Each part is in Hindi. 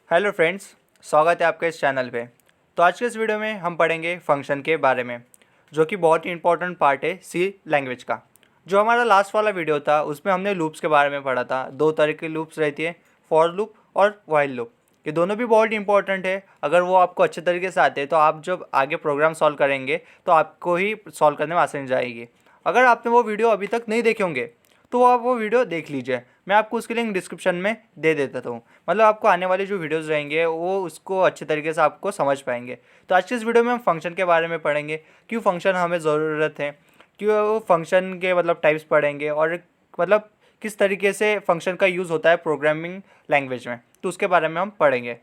हेलो फ्रेंड्स, स्वागत है आपका इस चैनल पे। तो आज के इस वीडियो में हम पढ़ेंगे फंक्शन के बारे में, जो कि बहुत ही इंपॉर्टेंट पार्ट है सी लैंग्वेज का। जो हमारा लास्ट वाला वीडियो था उसमें हमने लूप्स के बारे में पढ़ा था। दो तरह की लूप्स रहती है, फॉर लूप और व्हाइल लूप। ये दोनों भी बहुत इंपॉर्टेंट है। अगर वो आपको अच्छे तरीके से आते हैं तो आप जब आगे प्रोग्राम सॉल्व करेंगे तो आपको ही सॉल्व करने में आसानी जाएगी। अगर आपने वो वीडियो अभी तक नहीं देखे होंगे तो आप वो वीडियो देख लीजिए। मैं आपको उसकी लिंक डिस्क्रिप्शन में दे देता हूँ। मतलब आपको आने वाले जो वीडियोस रहेंगे वो उसको अच्छे तरीके से आपको समझ पाएंगे। तो आज की इस वीडियो में हम फंक्शन के बारे में पढ़ेंगे, क्यों फंक्शन हमें ज़रूरत है, क्यों फंक्शन के मतलब टाइप्स पढ़ेंगे, और मतलब किस तरीके से फंक्शन का यूज़ होता है प्रोग्रामिंग लैंग्वेज में, तो उसके बारे में हम पढ़ेंगे।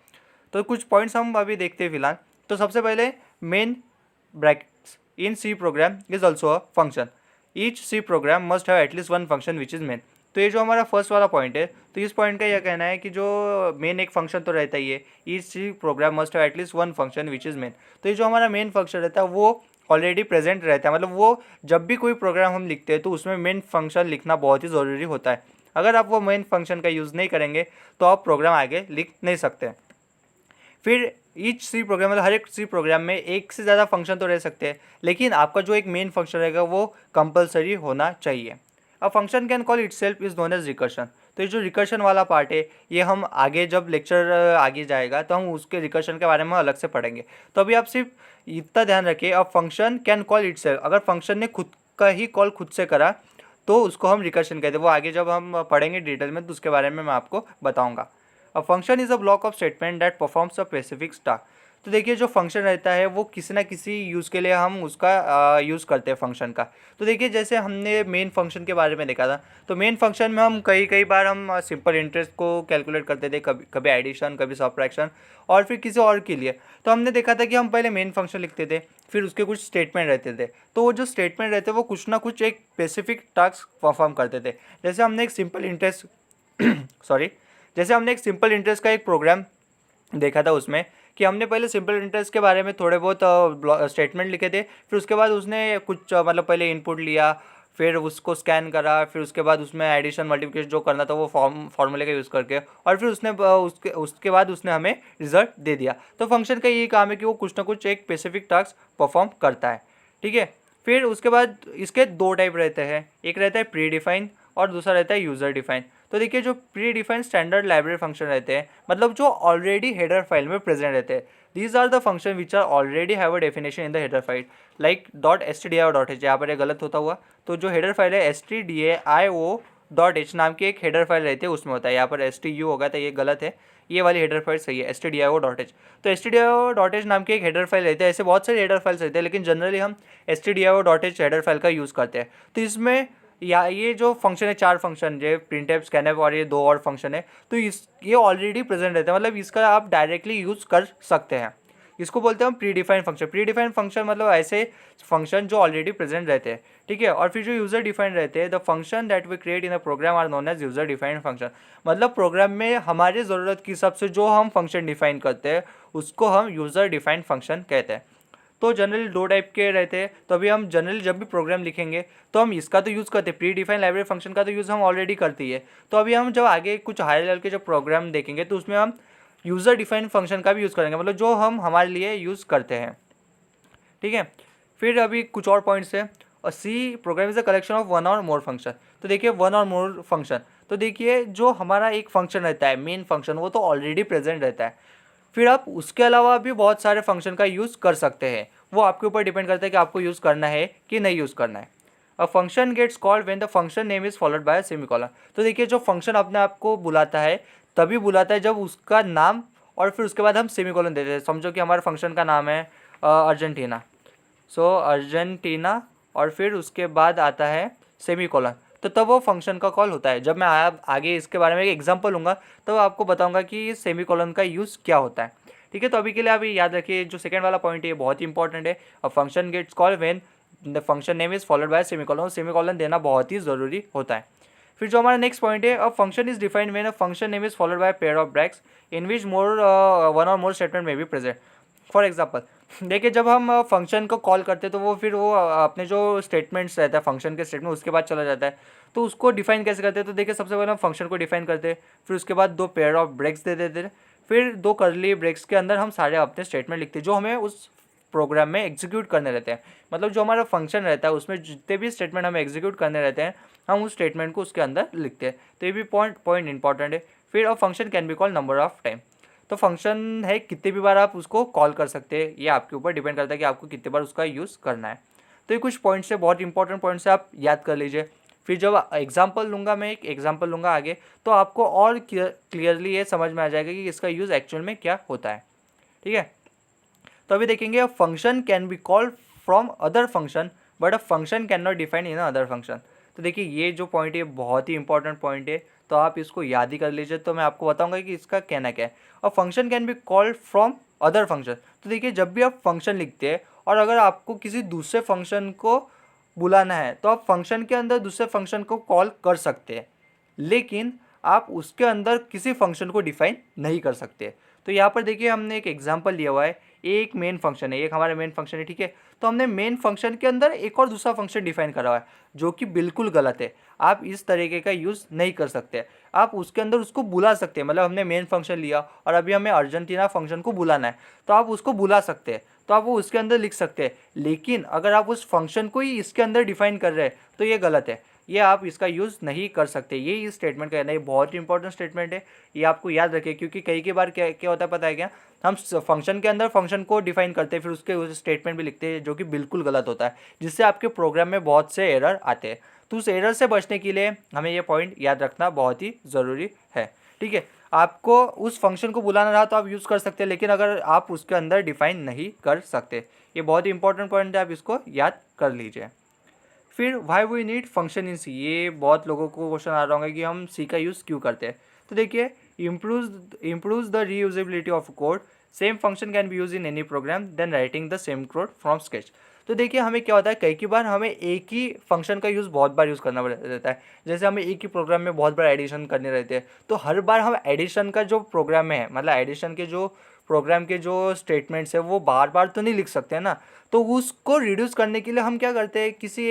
तो कुछ पॉइंट्स हम अभी देखते हैं फिलहाल। तो सबसे पहले main brackets in C program is also a function. Each C program must have at least one function which is main. तो ये जो हमारा फर्स्ट वाला पॉइंट है, तो इस पॉइंट का यह कहना है कि जो मेन एक फंक्शन तो रहता ही है, each C program must have at least one function which is main. तो ये जो हमारा मेन फंक्शन रहता है वो ऑलरेडी प्रेजेंट रहता है। मतलब वो जब भी कोई प्रोग्राम हम लिखते हैं तो उसमें मेन फंक्शन लिखना बहुत ही ज़रूरी होता है। अगर आप वो मेन फंक्शन का यूज़ नहीं करेंगे तो आप प्रोग्राम आगे लिख नहीं सकते। फिर ईच सी प्रोग्राम मतलब हर एक सी प्रोग्राम में एक से ज़्यादा फंक्शन तो रह सकते हैं, लेकिन आपका जो एक मेन फंक्शन रहेगा वो कंपलसरी होना चाहिए। A function can call itself is known as recursion. तो ये जो रिकर्शन वाला पार्ट है ये हम आगे जब लेक्चर आगे जाएगा तो हम उसके रिकर्शन के बारे में अलग से पढ़ेंगे। तो अभी आप सिर्फ इतना ध्यान रखिए, अ फंक्शन कैन कॉल इटसेल्फ। अगर फंक्शन ने खुद का ही कॉल खुद से करा तो उसको हम रिकर्शन कहते हैं। वो आगे जब हम पढ़ेंगे डिटेल में तो उसके बारे में मैं आपको बताऊँगा। A function is a block of statement that performs a specific task. तो देखिए जो फंक्शन रहता है वो किसी ना किसी यूज़ के लिए हम उसका यूज़ करते हैं फंक्शन का। तो देखिए जैसे हमने मेन फंक्शन के बारे में देखा था, तो मेन फंक्शन में हम कई कई बार हम सिंपल इंटरेस्ट को कैलकुलेट करते थे, कभी कभी एडिशन, कभी सब्ट्रैक्शन, और फिर किसी और के लिए। तो हमने देखा था कि हम पहले मेन फंक्शन लिखते थे, फिर उसके कुछ स्टेटमेंट रहते थे। तो वो जो स्टेटमेंट रहते वो कुछ ना कुछ एक स्पेसिफिक टास्क परफॉर्म करते थे। जैसे हमने एक सिंपल इंटरेस्ट सॉरी जैसे हमने एक सिंपल इंटरेस्ट का एक प्रोग्राम देखा था उसमें कि हमने पहले सिंपल इंटरेस्ट के बारे में थोड़े बहुत स्टेटमेंट लिखे थे। फिर उसके बाद उसने कुछ मतलब पहले इनपुट लिया, फिर उसको स्कैन करा, फिर उसके बाद उसमें एडिशन मल्टीप्लिकेशन जो करना था वो फार्मूले का यूज़ करके, और फिर उसने उसके उसके बाद उसने हमें रिजल्ट दे दिया। तो फंक्शन का यही काम है कि वो कुछ ना कुछ एक स्पेसिफिक टास्क परफॉर्म करता है। ठीक है। फिर उसके बाद इसके दो टाइप रहते हैं, एक रहता है प्री डिफाइन और दूसरा रहता है यूज़र डिफाइन। तो देखिए जो predefine standard library function रहते हैं, मतलब जो ऑलरेडी हेडर फाइल में प्रेजेंट रहते हैं, these are the function which are already have a definition in the header file, like .stdio.h। यहाँ पर ये गलत होता हुआ, तो जो हेडर फाइल है stdio.h नाम की एक हेडर फाइल रहती है उसमें होता है। यहाँ पर stu होगा तो ये गलत है, ये वाली हेडर फाइल सही है stdio.h। तो stdio.h नाम की एक हेडर फाइल रहती है। ऐसे बहुत सारे हेडर फाइल्स रहते हैं, लेकिन जनरली हम stdio.h हेडर फाइल का यूज़ करते हैं। तो इसमें या ये जो फंक्शन है, चार फंक्शन जो प्रिंटफ, स्कैनफ और ये दो और फंक्शन है, तो ये ऑलरेडी प्रेजेंट रहता है। मतलब इसका आप डायरेक्टली यूज़ कर सकते हैं। इसको बोलते हैं हम pre defined function. Pre defined function मतलब ऐसे फंक्शन जो ऑलरेडी प्रेजेंट रहते हैं। ठीक है। और फिर जो यूज़र डिफाइंड रहते हैं, the function that we create in a program are known as user defined function. मतलब प्रोग्राम में हमारी ज़रूरत के हिसाब से जो हम फंक्शन डिफाइन करते हैं उसको हम यूज़र डिफाइंड फंक्शन कहते हैं। तो जनरली दो टाइप के रहते हैं। तो अभी हम जनरली जब भी प्रोग्राम लिखेंगे तो हम इसका तो यूज़ करते हैं, प्री डिफाइन लाइब्रेरी फंक्शन का तो यूज़ हम ऑलरेडी करते ही है। तो अभी हम जब आगे कुछ हायर लेवल के जब प्रोग्राम देखेंगे तो उसमें हम यूज़र डिफाइंड फंक्शन का भी यूज़ करेंगे, मतलब जो हम हमारे लिए यूज़ करते हैं। ठीक है। फिर अभी कुछ और पॉइंट्स है। और C program is a collection of one or more function. तो देखिए वन और मोर फंक्शन, तो देखिए जो हमारा एक फंक्शन रहता है मेन फंक्शन, वो तो ऑलरेडी प्रेजेंट रहता है। फिर आप उसके अलावा भी बहुत सारे फंक्शन का यूज़ कर सकते हैं। वो आपके ऊपर डिपेंड करता है कि आपको यूज़ करना है कि नहीं यूज़ करना है। A function gets called when the function name is followed by semicolon. तो देखिए जो फंक्शन अपने आप को बुलाता है तभी बुलाता है जब उसका नाम और फिर उसके बाद हम सेमीकोलन देते हैं। समझो कि हमारे फंक्शन का नाम है अर्जेंटीना, सो अर्जेंटीना, और फिर उसके बाद आता है सेमीकोलन, तो तब वो फंक्शन का कॉल होता है। जब मैं आगे इसके बारे में एक एग्जांपल लूँगा तो आपको बताऊंगा कि सेमीकोलन का यूज़ क्या होता है। ठीक है। तो अभी के लिए अभी याद रखिए जो सेकंड वाला पॉइंट है ये बहुत ही इंपॉर्टेंट है। A function gets call when the function name is followed by semicolon. Semicolon देना बहुत ही ज़रूरी होता है। फिर जो हमारा नेक्स्ट पॉइंट है, a function is defined when a function name is followed by pair of brackets in which one or more statement में बी प्रेजेंट। फॉर एग्जाम्पल देखिए जब हम फंक्शन को कॉल करते हैं तो वो फिर वो अपने जो स्टेटमेंट्स रहता है फंक्शन के स्टेटमेंट उसके बाद चला जाता है। तो उसको डिफाइन कैसे करते हैं, तो देखिए सबसे पहले हम फंक्शन को डिफाइन करते हैं, फिर उसके बाद दो पेयर ऑफ ब्रेक्स दे देते हैं, फिर 2 कर्ली ब्रेक्स के अंदर हम सारे अपने स्टेटमेंट लिखते हैं जो हमें उस प्रोग्राम में एग्जीक्यूट करने रहते हैं। मतलब जो हमारा फंक्शन रहता है उसमें जितने भी स्टेटमेंट हमें एग्जीक्यूट करने रहते हैं हम उस स्टेटमेंट को उसके अंदर लिखते हैं। तो ये भी पॉइंट इंपॉर्टेंट है। फिर अ function can be call number of time. तो फंक्शन है कितने भी बार आप उसको कॉल कर सकते हैं, ये आपके ऊपर डिपेंड करता है कि आपको कितने बार उसका यूज़ करना है। तो ये कुछ पॉइंट्स है, बहुत इंपॉर्टेंट पॉइंट्स है, आप याद कर लीजिए। फिर जब एग्जाम्पल लूँगा, मैं एक एग्जाम्पल लूँगा आगे, तो आपको और क्लियरली ये समझ में आ जाएगा कि इसका यूज़ एक्चुअल में क्या होता है। ठीक है, तो अभी देखेंगे अ function can be called from other function but a function can not define in other function. तो देखिए ये जो पॉइंट है बहुत ही इंपॉर्टेंट पॉइंट है, तो आप इसको याद ही कर लीजिए। तो मैं आपको बताऊंगा कि इसका कहना क्या है। A function can be called from other function. तो देखिए जब भी आप फंक्शन लिखते हैं और अगर आपको किसी दूसरे फंक्शन को बुलाना है तो आप फंक्शन के अंदर दूसरे फंक्शन को कॉल कर सकते हैं, लेकिन आप उसके अंदर किसी फंक्शन को डिफाइन नहीं कर सकते। तो यहाँ पर देखिए हमने एक एग्जांपल लिया हुआ है, एक मेन फंक्शन है, एक हमारा मेन फंक्शन है। ठीक है, तो हमने मेन फंक्शन के अंदर एक और दूसरा फंक्शन डिफाइन करा हुआ है जो कि बिल्कुल गलत है। आप इस तरीके का यूज़ नहीं कर सकते। आप उसके अंदर उसको बुला सकते हैं, मतलब हमने मेन फंक्शन लिया और अभी हमें अर्जेंटीना फंक्शन को बुलाना है तो आप उसको बुला सकते हैं, तो आप वो उसके अंदर लिख सकते हैं। लेकिन अगर आप उस फंक्शन को ही इसके अंदर डिफाइन कर रहे हैं तो ये गलत है, ये आप इसका यूज़ नहीं कर सकते। ये इस स्टेटमेंट का कहना है, ये बहुत ही इंपॉर्टेंट स्टेटमेंट है, ये आपको याद रखिए। क्योंकि कई बार क्या क्या होता है पता है क्या, हम फंक्शन के अंदर फंक्शन को डिफाइन करते हैं फिर उसके उस स्टेटमेंट भी लिखते हैं जो कि बिल्कुल गलत होता है, जिससे आपके प्रोग्राम में बहुत से एरर आते हैं। तो उस एरर से बचने के लिए हमें ये पॉइंट याद रखना बहुत ही ज़रूरी है। ठीक है, आपको उस फंक्शन को बुलाना रहा तो आप यूज़ कर सकते हैं, लेकिन अगर आप उसके अंदर डिफाइन नहीं कर सकते, ये बहुत ही इंपॉर्टेंट पॉइंट है, आप इसको याद कर लीजिए। फिर why we need function in C, ये बहुत लोगों को क्वेश्चन आ रहा होगा कि हम सी का यूज़ क्यों करते हैं। तो देखिए improves the reusability of code, same function can be use in any program then writing the same code from sketch. तो देखिए हमें क्या होता है, कई बार हमें एक ही फंक्शन का यूज़ बहुत बार यूज़ करना रहता है। जैसे हमें एक ही प्रोग्राम में बहुत बार एडिशन करने रहते हैं, तो हर बार हम एडिशन का जो प्रोग्राम है, मतलब एडिशन के जो प्रोग्राम के जो स्टेटमेंट्स है वो बार बार तो नहीं लिख सकते हैं ना। तो उसको रिड्यूस करने के लिए हम क्या करते हैं, किसी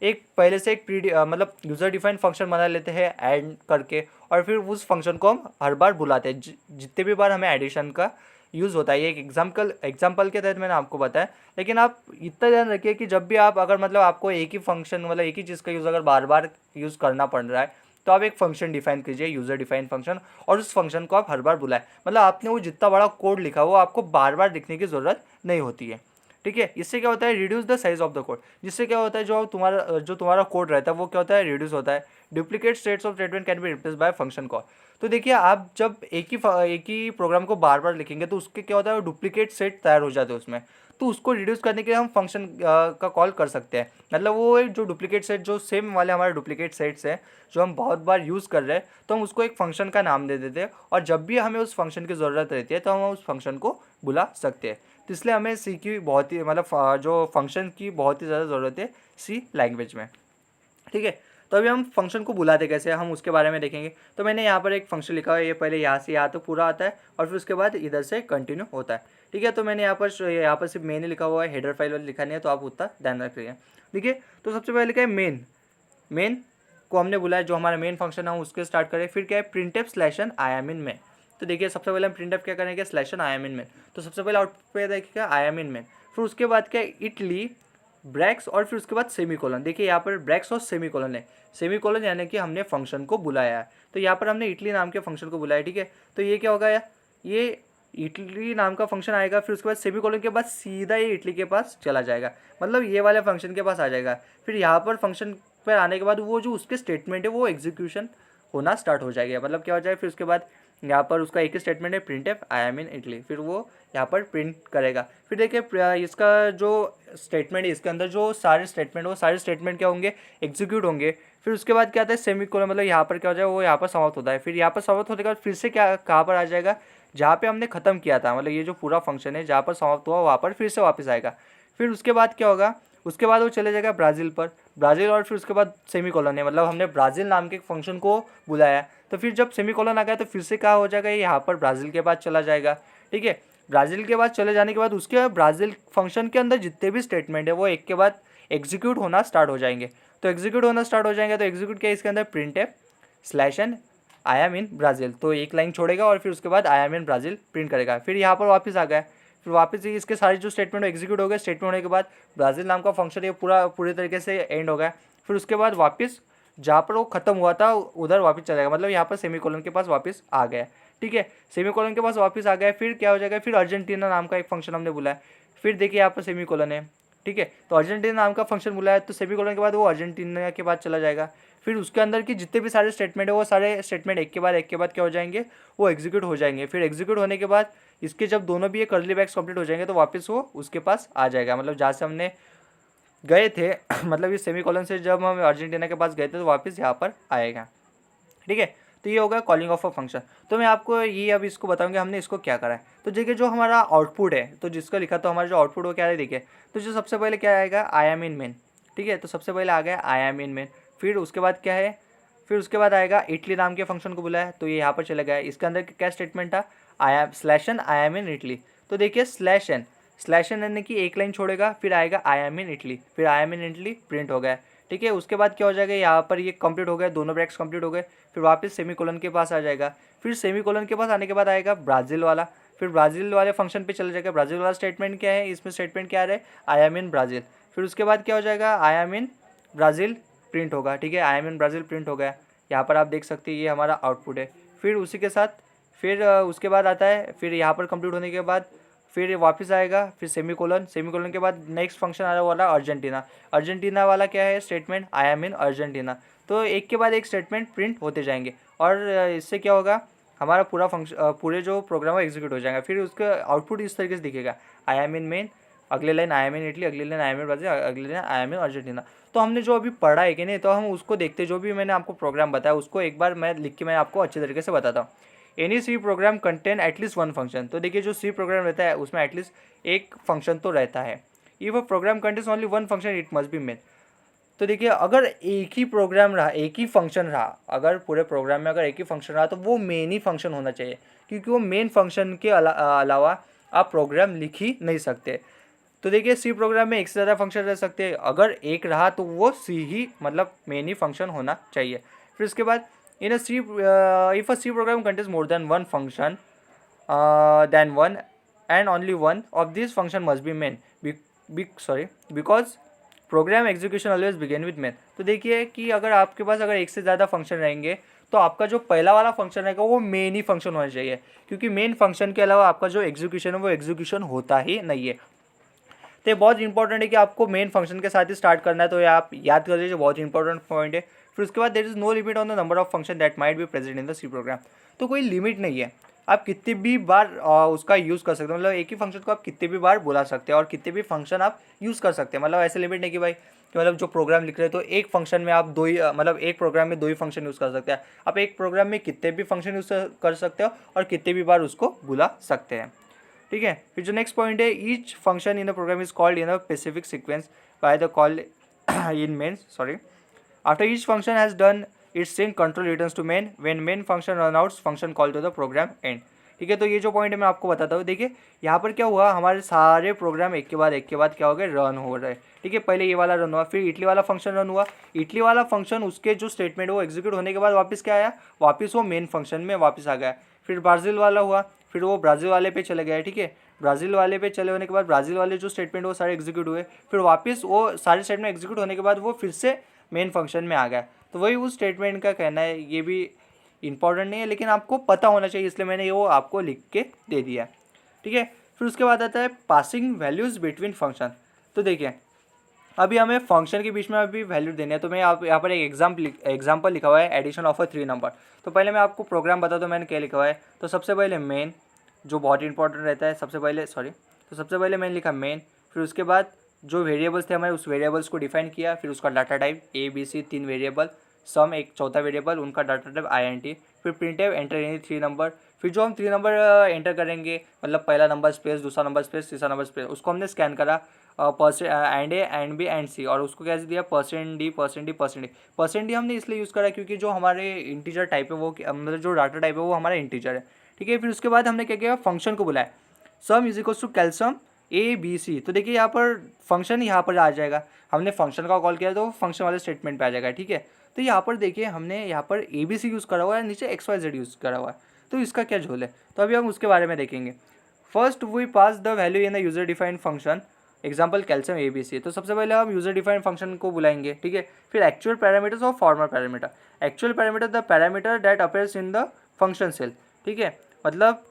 एक पहले से एक मतलब यूज़र डिफाइंड फंक्शन बना लेते हैं ऐड करके, और फिर उस फंक्शन को हम हर बार बुलाते हैं जितने भी बार हमें एडिशन का यूज़ होता है। ये एक एग्जाम्पल के तहत मैंने आपको बताया। लेकिन आप इतना ध्यान रखिए कि जब भी आप अगर मतलब आपको एक ही फंक्शन मतलब एक ही चीज़ का यूज़ अगर बार बार यूज़ करना पड़ रहा है तो आप एक फंक्शन डिफाइन कीजिए, यूज़र डिफाइंड फंक्शन, और उस फंक्शन को आप हर बार बुलाएं। मतलब आपने वो जितना बड़ा कोड लिखा वो आपको बार बार लिखने की ज़रूरत नहीं होती है। ठीक है, इससे क्या होता है, reduce the size of the code, जिससे क्या होता है जो तुम्हारा कोड रहता है वो क्या होता है, रिड्यूस होता है। Duplicate states of statement can be replace by function call. तो देखिए आप जब एक ही प्रोग्राम को बार बार लिखेंगे तो उसके क्या होता है, डुप्लीकेट सेट तैयार हो जाते हैं उसमें। तो उसको रिड्यूस करने के लिए हम फंक्शन का कॉल कर सकते हैं। मतलब वो एक जो डुप्लीकेट सेट, जो सेम वाले हमारे डुप्लीकेट सेट्स हैं जो हम बहुत बार यूज़ कर रहे हैं, तो हम उसको एक फंक्शन का नाम दे देते हैं, और जब भी हमें उस फंक्शन की ज़रूरत रहती है तो हम उस फंक्शन को बुला सकते हैं। तो इसलिए हमें सी की बहुत ही मतलब जो फंक्शन की बहुत ही ज़्यादा ज़रूरत है सी लैंग्वेज में। ठीक है, तो अभी हम फंक्शन को बुलाते कैसे हम उसके बारे में देखेंगे। तो मैंने यहाँ पर एक फंक्शन लिखा हुआ है, ये पहले यहाँ से यहाँ तक पूरा आता है और फिर उसके बाद इधर से कंटिन्यू होता है। ठीक है, तो मैंने यहाँ पर सिर्फ मेन ही लिखा हुआ है, हेडर फाइल वाला लिखा नहीं है, तो आप उतना ध्यान रखिए। देखिए तो सबसे पहले क्या है, मेन को हमने बुलाया, जो हमारा मेन फंक्शन है उसके स्टार्ट करें। फिर क्या है, printf slash n I am in main. तो देखिए सबसे पहले हम प्रिंटफ क्या करेंगे, slash n I am in main. तो सबसे पहले आउटपुट पे देखिएगा आई एम इन मेन। फिर उसके बाद क्या है, इटली ब्रैक्स और फिर उसके बाद सेमीकोलन। देखिए यहाँ पर ब्रैक्स और सेमीकोलन है, सेमीकोलन यानी कि हमने फंक्शन को बुलाया है। तो यहाँ पर हमने इटली नाम के फंक्शन को बुलाया। ठीक है, तो ये क्या होगा यार, ये इटली नाम का फंक्शन आएगा, फिर उसके बाद सेमीकोलन के बाद सीधा ये इटली के पास चला जाएगा, मतलब ये वाले फंक्शन के पास आ जाएगा। फिर यहाँ पर फंक्शन पर आने के बाद वो जो उसके स्टेटमेंट है वो एग्जीक्यूशन होना स्टार्ट हो जाएगा। मतलब क्या हो जाएगा, फिर उसके बाद यहाँ पर उसका एक ही स्टेटमेंट है, print F I am in Italy, फिर वो यहाँ पर प्रिंट करेगा। फिर देखिए इसका जो स्टेटमेंट है, इसके अंदर जो सारे स्टेटमेंट वो सारे स्टेटमेंट क्या होंगे, एग्जीक्यूट होंगे। फिर उसके बाद क्या आता है, सेमीकोलन, मतलब यहाँ पर क्या हो जाएगा, वो यहाँ पर समाप्त होता है। फिर यहाँ पर समाप्त होने के बाद फिर से क्या कहाँ पर आ जाएगा, जहाँ पे हमने ख़त्म किया था, मतलब ये जो पूरा फंक्शन है जहाँ पर समाप्त हुआ वहाँ पर फिर से वापस आएगा। फिर उसके बाद क्या होगा, उसके बाद वो चले जाएगा ब्राज़ील पर, ब्राज़ील, और फिर उसके बाद सेमीकोलन है, मतलब हमने ब्राज़ील नाम के एक फंक्शन को बुलाया। तो फिर जब सेमीकोलन आ गया तो फिर से क्या हो जाएगा, यहाँ पर ब्राज़ील के बाद चला जाएगा। ठीक है, ब्राज़ील के बाद चले जाने के बाद उसके ब्राज़ील फंक्शन के अंदर जितने भी स्टेटमेंट है वो एक के बाद एग्जीक्यूट होना स्टार्ट हो जाएंगे। तो एग्जीक्यूट होना स्टार्ट हो जाएंगे तो एग्जीक्यूट क्या है, इसके अंदर प्रिंट है slash n I am in Brazil, तो एक लाइन छोड़ेगा और फिर उसके बाद I am in Brazil print करेगा। फिर यहाँ पर वापस आ गया, फिर वापस इसके सारे जो स्टेटमेंट एग्जीक्यूट हो गए, स्टेटमेंट होने के बाद ब्राज़ील नाम का फंक्शन ये पूरे तरीके से एंड हो गया। फिर उसके बाद वापस जहाँ पर वो खत्म हुआ था उधर वापस चला जाएगा, मतलब यहाँ पर सेमीकोलन के पास वापस आ गया। ठीक है, सेमीकोलन के पास वापस आ गया। फिर क्या हो जाएगा, फिर अर्जेंटीना नाम का एक फंक्शन हमने बुलाया। फिर देखिए यहाँ पर सेमीकोलन है। ठीक है, तो अर्जेंटीना नाम का फंक्शन बुलाया, तो सेमीकोलन के बाद वो अर्जेंटीना के बाद चला जाएगा। फिर उसके अंदर की जितने भी सारे स्टेटमेंट है वो सारे स्टेटमेंट एक के बाद क्या हो जाएंगे, वो एग्जीक्यूट हो जाएंगे। फिर एग्जीक्यूट होने के बाद इसके जब दोनों भी ये कर्ली ब्रैकेट्स कंप्लीट हो जाएंगे तो वापस वो उसके पास आ जाएगा, मतलब जहाँ से हमने गए थे मतलब इस सेमीकोलन से जब हम अर्जेंटीना के पास गए थे तो वापस यहाँ पर आएगा। ठीक है, तो ये होगा कॉलिंग ऑफ अ फंक्शन। तो मैं आपको ये अब इसको बताऊंगा हमने इसको क्या करा है। तो देखिए जो हमारा आउटपुट है, तो जिसको लिखा तो हमारा जो आउटपुट वो क्या है देखिए, तो जो सबसे पहले क्या आएगा, आई एम इन मेन। ठीक है, तो सबसे पहले आ गया आई एम इन मेन। फिर उसके बाद क्या है, फिर उसके बाद आएगा इटली नाम के फंक्शन को बुलाया, तो ये यहाँ पर चला गया। इसके अंदर क्या स्टेटमेंट था, I am slash n I am in Italy. तो देखिए स्लैश एन यानी कि एक लाइन छोड़ेगा, फिर आएगा आई एम इन इटली, फिर आई एम इन इटली प्रिंट हो गया। ठीक है, उसके बाद क्या हो जाएगा, यहाँ पर ये कंप्लीट हो गया, दोनों ब्रैकेट्स कंप्लीट हो गए। फिर वापस सेमीकोलन के पास आ जाएगा। फिर सेमीकोलन के पास आने के बाद आएगा ब्राज़ील वाला, फिर ब्राज़ील वाले फंक्शन पे चला जाएगा। ब्राज़ील वाला स्टेटमेंट क्या है, इसमें स्टेटमेंट क्या आ रहा है, आई एम इन ब्राज़ील। फिर उसके बाद क्या हो जाएगा, आई एम इन ब्राज़ील प्रिंट होगा। ठीक है, आई एम इन ब्राज़ील प्रिंट हो गया। यहाँ पर आप देख सकते हैं ये हमारा आउटपुट है। फिर उसी के साथ फिर उसके बाद आता है, फिर यहाँ पर कंप्लीट होने के बाद फिर वापस आएगा, फिर सेमीकोलन के बाद नेक्स्ट फंक्शन आ रहा वाला अर्जेंटीना वाला क्या है statement, I am in Argentina. तो एक के बाद एक स्टेटमेंट प्रिंट होते जाएंगे और इससे क्या होगा, हमारा पूरा फंक्शन पूरे जो प्रोग्राम है एग्जीक्यूट हो जाएगा। फिर उसका आउटपुट इस तरीके से दिखेगा, आई एम इन मेन, अगले line I am in Italy, अगले line I am in Brazil, अगले line I am in Argentina. तो हमने जो अभी पढ़ा है कि नहीं, तो हम उसको देखते, जो भी मैंने आपको प्रोग्राम बताया उसको एक बार मैं लिख के मैं आपको अच्छे तरीके से बताता हूँ। Any C program contain at least one function. तो देखिए जो सी प्रोग्राम रहता है उसमें एटलीस्ट एक फंक्शन तो रहता है। If a program contains only one function it must be main. तो देखिए अगर एक ही प्रोग्राम रहा, एक ही फंक्शन रहा, अगर पूरे प्रोग्राम में अगर एक ही फंक्शन रहा तो वो मेन ही फंक्शन होना चाहिए, क्योंकि वो मेन फंक्शन के अलावा आप प्रोग्राम लिख ही नहीं सकते। तो देखिए सी प्रोग्राम में एक से ज़्यादा फंक्शन रह सकते हैं, अगर एक रहा तो वो सी ही मतलब मेन ही फंक्शन होना चाहिए। फिर उसके बाद in a C if a C program contains more than one function then one and only one of this function must be main because program execution always begin with main. तो देखिए कि अगर आपके पास अगर एक से ज़्यादा फंक्शन रहेंगे तो आपका जो पहला वाला फंक्शन रहेगा वो मेन ही फंक्शन होना चाहिए, क्योंकि मेन फंक्शन के अलावा आपका जो एग्जीक्यूशन है वो एग्जीक्यूशन होता ही नहीं है। तो ये बहुत इंपॉर्टेंट है कि आपको मेन फंक्शन के साथ ही स्टार्ट करना है, तो ये आप याद कर लीजिए, बहुत इंपॉर्टेंट पॉइंट है। फिर उसके बाद there is no limit on the number of function that might be present in the C program. तो कोई लिमिट नहीं है, आप कितनी भी बार उसका यूज़ कर सकते हो, मतलब एक ही फंक्शन को आप कितने भी बार बुला सकते हैं और कितने भी फंक्शन आप यूज़ कर सकते हैं। मतलब ऐसे लिमिट नहीं कि भाई कि मतलब जो प्रोग्राम लिख रहे हैं तो एक फंक्शन में आप दो ही मतलब एक प्रोग्राम में दो ही फंक्शन यूज़ कर सकते हैं। आप एक प्रोग्राम में कितने भी फंक्शन यूज़ कर सकते हो और कितने भी बार उसको बुला सकते हैं। ठीक है, फिर जो नेक्स्ट पॉइंट है, each function in the program is called in a specific sequence by the call in main after each function has done its string control returns to main when main function run outs function call to the program end. ठीक है, तो ये जो पॉइंट है मैं आपको बताता हूँ। देखिए यहाँ पर क्या हुआ, हमारे सारे प्रोग्राम एक के बाद क्या हो गए, रन हो रहे हैं। ठीक है, पहले ये वाला रन हुआ, फिर इटली वाला फंक्शन रन हुआ। इटली वाला फंक्शन उसके जो स्टेटमेंट है वो एग्जीक्यूट होने के बाद वापस क्या आया, वापस वो मेन फंक्शन में वापस आ गया। फिर ब्राज़ील वाला हुआ, फिर वो ब्राज़ील वाले पे चले गए। ठीक है, ब्राज़ील वाले पे चले होने के बाद ब्राज़ील वाले जो स्टेटमेंट वो सारे एग्जीक्यूट हुए, फिर वापस वो सारे स्टेटमेंट एग्जीक्यूट होने के बाद वो फिर से मेन फंक्शन में आ गया। तो वही उस स्टेटमेंट का कहना है, ये भी इंपॉर्टेंट नहीं है लेकिन आपको पता होना चाहिए, इसलिए मैंने वो आपको लिख के दे दिया। ठीक है, फिर उसके बाद आता है पासिंग वैल्यूज़ बिटवीन फंक्शन। तो देखिए अभी हमें फंक्शन के बीच में अभी वैल्यू देनी है, तो मैं यहाँ पर एक एग्जाम्पल लिखा हुआ है, एडिशन ऑफ अ 3 नंबर। तो पहले मैं आपको प्रोग्राम बता दूँ मैंने क्या लिखा हुआ है। तो सबसे पहले मेन, जो बहुत इंपॉर्टेंट रहता है, सबसे पहले मैंने लिखा मेन। फिर उसके बाद जो वेरिएबल्स थे हमारे उस वेरिएबल्स को डिफाइन किया, फिर उसका डाटा टाइप ABC 3 वेरिएबल, सम एक चौथा वेरिएबल, उनका डाटा टाइप INT, फिर प्रिंटफ एंटर एनी 3 नंबर। फिर जो हम 3 नंबर एंटर करेंगे, मतलब पहला नंबर स्पेस, दूसरा नंबर स्पेस, तीसरा नंबर स्पेस, उसको हमने स्कैन करा and A and B and C, और उसको कैसे दिया %D हमने इसलिए यूज़ करा क्योंकि जो हमारे इंटीजर टाइप है वो मतलब जो डाटा टाइप है वो हमारा इंटीजर है। ठीक है, फिर उसके बाद हमने क्या किया, फंक्शन को बुलाया, sum is equals to calsum ABC। तो देखिए यहाँ पर फंक्शन यहाँ पर आ जाएगा, हमने फंक्शन का कॉल किया तो फंक्शन वाले स्टेटमेंट पे आ जाएगा। ठीक है, तो यहाँ पर देखिए हमने यहाँ पर ABC यूज़ करा हुआ है, नीचे XYZ यूज़ करा हुआ है, तो इसका क्या झोल है, तो अभी हम उसके बारे में देखेंगे। First we pass the value in the user defined function, example calcium ABC। तो सबसे पहले हम यूजर डिफाइंड फंक्शन को बुलाएंगे, ठीक है। फिर एक्चुअल पैरामीटर्स और formal parameter. Actual parameter the parameter that appears in the function cell, ठीक है। मतलब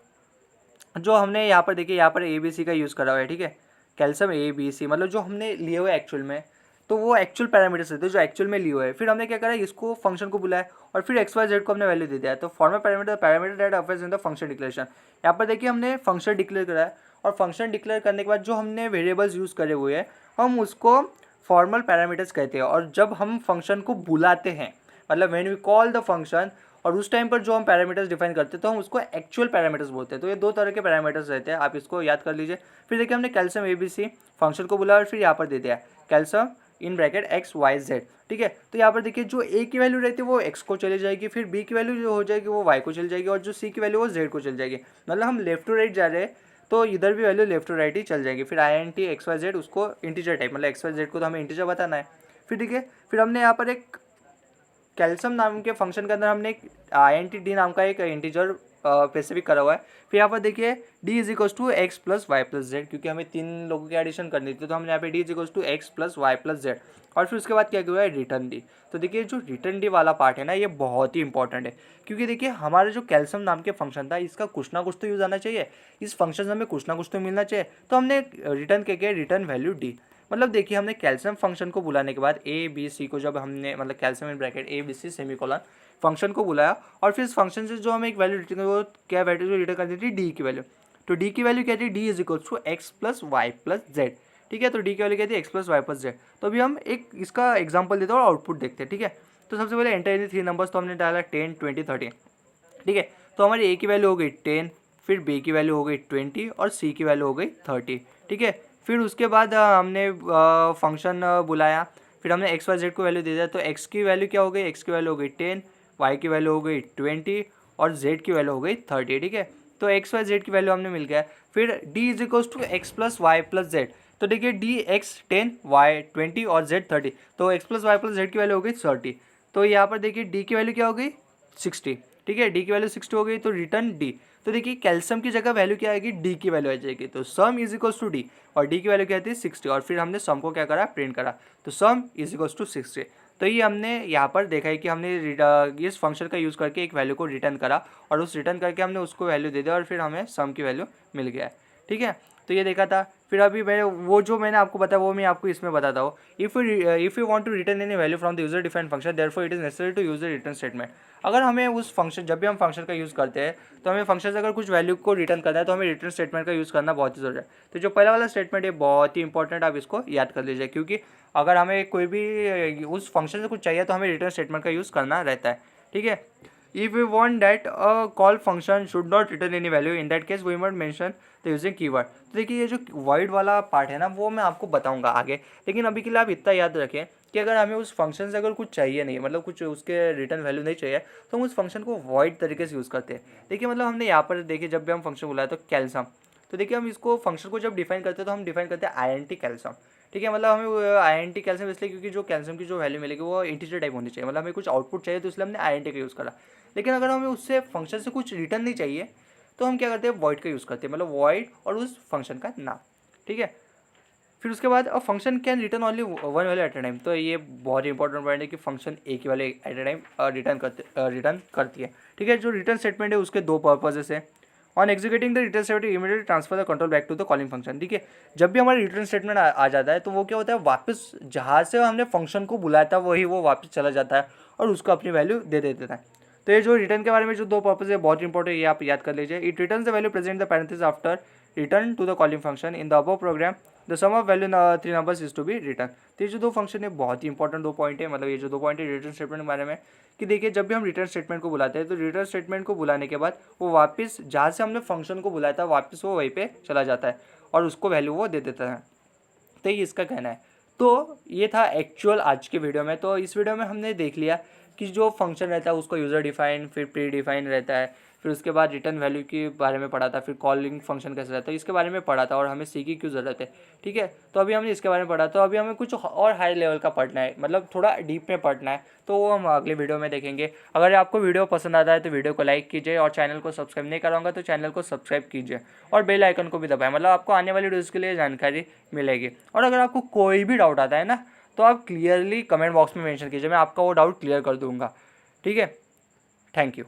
जो हमने यहाँ पर देखिए यहाँ पर ABC का यूज़ करा हुआ है, ठीक है। कैल्शियम ABC मतलब जो हमने लिए हुए एक्चुअल में, तो वो एक्चुअल पैरामीटर्स रहते हैं जो एक्चुअल में लिए हुए हैं। फिर हमने क्या करा, इसको फंक्शन को बुलाया और फिर XYZ को हमने वैल्यू दे दिया है। तो formal parameter parameter that appears in the function declaration. यहाँ पर देखिए हमने फंक्शन डिक्लेयर करा है और फंक्शन डिक्लेयर करने के बाद जो हमने वेरिएबल्स यूज़ करे हुए हैं हम उसको फॉर्मल पैरामीटर्स कहते हैं। और जब हम फंक्शन को बुलाते हैं, मतलब when we call the function, और उस टाइम पर जो हम पैरामीटर्स डिफाइन करते हैं तो हम उसको एक्चुअल पैरामीटर्स बोलते हैं। तो ये दो तरह के पैरामीटर्स रहते हैं, आप इसको याद कर लीजिए। फिर देखिए हमने कैल्शियम ABC फंक्शन को बुलाया और फिर यहाँ पर दे दिया कैल्शियम इन ब्रैकेट XYZ, ठीक है। तो यहाँ पर देखिए जो A की वैल्यू रहती है वो X को चली जाएगी, फिर B की वैल्यू जो हो जाएगी वो Y को चली जाएगी, और जो C की वैल्यू वो Z को चल जाएगी। मतलब हम लेफ्ट टू राइट जा रहे हैं तो इधर भी वैल्यू लेफ्ट टू राइट ही चल जाएगी। फिर INT XYZ उसको इंटीजर टाइप, मतलब XYZ को तो हमें इंटीजर बताना है। फिर ठीक है, फिर हमने यहाँ पर एक कैल्शियम नाम के फंक्शन के अंदर हमने एक INT D नाम का एक इंटीजर स्पेसिफिक करा हुआ है। फिर यहाँ पर देखिए D is equals to x plus Y plus z, क्योंकि हमें तीन लोगों की एडिशन करनी थी तो हमने यहाँ पे D is equals to x plus Y plus z. और फिर उसके बाद क्या हुआ है, रिटर्न D। तो देखिए जो रिटर्न D वाला पार्ट है ना, ये बहुत ही इंपॉर्टेंट है, क्योंकि देखिए हमारा जो कैल्शियम नाम के फंक्शन था इसका कुछ ना कुछ तो यूज आना चाहिए, इस फंक्शन से हमें कुछ ना कुछ तो मिलना चाहिए। तो हमने रिटर्न क्या रिटर्न वैल्यू D। मतलब देखिए हमने कैल्शियम फंक्शन को बुलाने के बाद ABC को, जब हमने मतलब calcium in bracket ABC semicolon function को बुलाया और फिर इस फंक्शन से जो हमें एक वैल्यू रिटर्न, वो क्या वैल्यू रिटर्न कर दी थी, D की वैल्यू। तो D की वैल्यू क्या थी, D is equal to x plus Y plus z, ठीक है। तो D की वैल्यू क्या थी, x plus Y plus z. तो अभी हम एक इसका एग्जाम्पल देते हैं और आउटपुट देखते हैं, ठीक है। तो सबसे पहले एंटर इन 3 नंबर्स, तो हमने डाला 10 20 30, ठीक है। तो हमारी A की वैल्यू हो गई 10, फिर B की वैल्यू हो गई 20 और C की वैल्यू हो गई 30, ठीक है। फिर उसके बाद हमने फंक्शन बुलाया, फिर हमने XYZ को वैल्यू दे दिया। तो X की वैल्यू क्या हो गई, X की वैल्यू हो गई 10, Y की वैल्यू हो गई 20 और Z की वैल्यू हो गई 30, ठीक है। तो XYZ की वैल्यू हमने मिल गया। फिर D is equals to x plus Y plus z. तो देखिए D X 10, Y 20 और Z 30, तो X plus Y plus Z की वैल्यू हो गई 30। तो यहाँ पर देखिए D की वैल्यू क्या हो गई 60, ठीक है। D की वैल्यू 60 हो गई, तो रिटर्न D। तो देखिए कैल्शियम की जगह वैल्यू क्या आएगी, D की वैल्यू आ जाएगी। तो sum is equals to D और D की वैल्यू क्या थी 60, और फिर हमने सम को क्या करा, प्रिंट करा। तो सम इज इक्वल्स टू 60। तो ये हमने यहाँ पर देखा है कि हमने इस फंक्शन का यूज़ करके एक वैल्यू को रिटर्न करा और उस रिटर्न करके हमने उसको वैल्यू दे दिया और फिर हमें सम की वैल्यू मिल गया है, ठीक है। तो ये देखा था। फिर अभी मैं वो जो मैंने आपको बताया वो मैं आपको इसमें बताता हूँ। If you want to return any value from the user defined function, therefore it is necessary to use the return statement. अगर हमें उस फंक्शन, जब भी हम फंक्शन का यूज़ करते हैं तो हमें फंक्शन से अगर कुछ वैल्यू को रिटर्न करना है तो हमें रिटर्न स्टेटमेंट का यूज़ करना बहुत ही ज़रूरी है। तो जो पहला वाला स्टेटमेंट है बहुत ही इंपॉर्टेंट, आप इसको याद कर लीजिए, क्योंकि अगर हमें कोई भी उस फंक्शन से कुछ चाहिए तो हमें रिटर्न स्टेटमेंट का यूज़ करना रहता है, ठीक है। If we want that a call function should not return any value, in that case we must mention the using keyword। तो देखिए ये जो void वाला पार्ट है ना वो मैं आपको बताऊंगा आगे, लेकिन अभी के लिए आप इतना याद रखें कि अगर हमें उस फंक्शन से अगर कुछ चाहिए नहीं, मतलब कुछ उसके रिटर्न वैल्यू नहीं चाहिए, तो हम उस फंक्शन को void तरीके से यूज़ करते हैं। देखिए मतलब हमने यहाँ पर देखिए जब भी हम फंक्शन बुलाए तो कैल्शियम, तो देखिए हम इसको फंक्शन को जब डिफाइन करते हैं तो हम डिफाइन करते हैं INT कैल्शियम, ठीक है। मतलब हमें INT कैल्शियम इसलिए क्योंकि जो कैल्शियम की जो वैल्यू मिलेगी वो इंटीजर टाइप होनी चाहिए, मतलब हमें कुछ आउटपुट चाहिए तो इसलिए हमने INT का यूज़ करा। लेकिन अगर हमें उससे फंक्शन से कुछ रिटर्न नहीं चाहिए तो हम क्या करते हैं, वॉइड का यूज़ करते हैं, मतलब वॉइड और उस फंक्शन का नाम, ठीक है। फिर उसके बाद a function can return only one value at a time. तो ये बहुत इंपॉर्टेंट पॉइंट है कि फंक्शन एक ही value at a time return करती है, ठीक है। जो रिटर्न स्टेटमेंट है उसके दो पर्पजेस है। On executing the return statement immediately transfer the control back to the calling function, ठीक है। जब भी हमारा रिटर्न स्टेटमेंट आ जाता है तो वो क्या होता है, वापस जहाँ से हमने फंक्शन को बुलाया था वही वो वापस चला जाता है और उसको अपनी वैल्यू दे देता है। तो ये जो रिटर्न के बारे में जो दो पर्पज है बहुत इंपॉर्टेंट, ये आप याद कर लीजिए। It return the value present the parenthesis after return to the calling function in the above program, the sum of value 3 numbers is to be return. तो ये जो दो फंक्शन है बहुत ही इंपॉर्टेंट दो पॉइंट है, मतलब ये जो दो पॉइंट है रिटर्न स्टेटमेंट के बारे में, कि देखिए जब भी हम रिटर्न स्टेटमेंट को बुलाते हैं तो रिटर्न स्टेटमेंट को बुलाने के बाद वो वापस जहाँ से हमने फंक्शन को बुलाया था वापस वो वहीं पे चला जाता है और उसको वैल्यू वो दे देता है। तो ये इसका कहना है। तो ये था एक्चुअल आज के वीडियो में। तो इस वीडियो में हमने देख लिया कि जो फंक्शन रहता है उसको यूज़र डिफाइन, फिर प्री डिफाइन रहता है, फिर उसके बाद रिटर्न वैल्यू के बारे में पढ़ा था, फिर कॉलिंग फंक्शन कैसे रहता है इसके बारे में पढ़ा था और हमें सी की क्यों ज़रूरत है। ठीक है, तो अभी हमने इसके बारे में पढ़ा, तो अभी हमें कुछ और हाई लेवल का पढ़ना है, मतलब थोड़ा डीप में पढ़ना है, तो वो हम अगले वीडियो में देखेंगे। अगर आपको वीडियो पसंद आता है तो वीडियो को लाइक कीजिए, और चैनल को सब्सक्राइब नहीं कराऊंगा तो चैनल को सब्सक्राइब कीजिए, और बेल आइकन को भी दबाएं, मतलब आपको आने वाली वीडियोज़ के लिए जानकारी मिलेगी। और अगर आपको कोई भी डाउट आता है ना, तो आप क्लियरली कमेंट बॉक्स में मेंशन कीजिए, मैं आपका वो डाउट क्लियर कर दूंगा। ठीक है, थैंक यू।